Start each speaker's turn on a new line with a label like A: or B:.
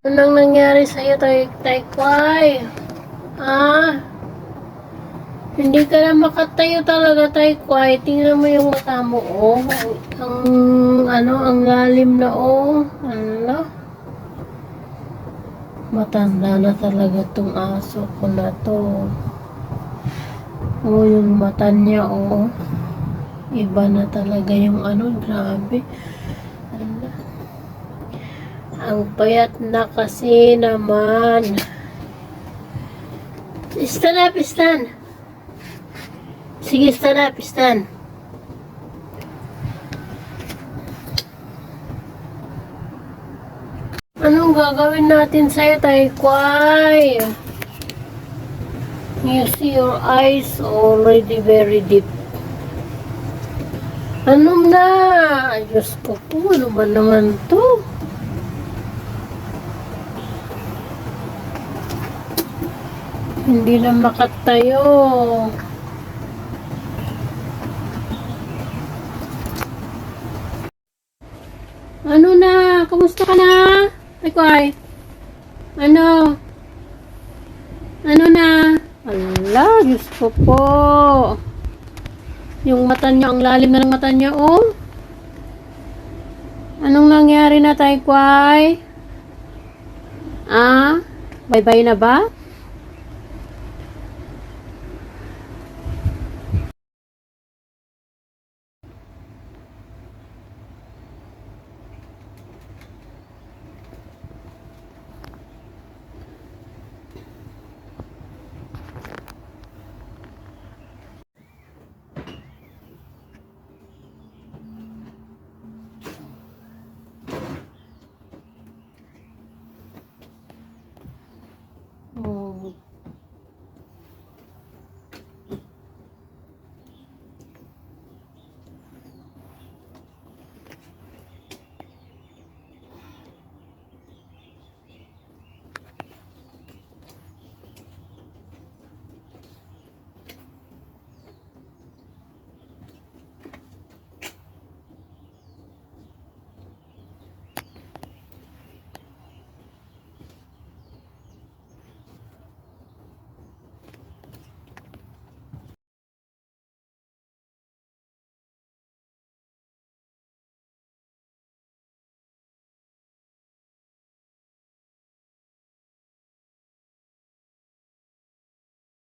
A: Anong nangyari sa'yo, Tay-Kway? Ah, hindi ka na makatayo talaga, Tay-Kway. Tingnan mo yung mata mo, oh. Ang lalim na, oh. Ano? Matanda na talaga tong aso ko na to. Oh, yung mata niya, oh. Iba na talaga yung grabe. Ano? Ang payat na kasi naman. Stand up, stand. Sige, stand up, stand. Anong gagawin natin sa'yo, Tay-Kway? You see your eyes already very deep. Ano na? Diyos ko po, ano ba naman to? Hindi na makatayo. Ano na? Kamusta ka na? Tay-Kway? Ano? Ano na? Ala, Diyos ko po. Yung mata niya, ang lalim na ng mata niya, oh. Anong nangyari na, Tay-Kway? Ah? Bye-bye na ba?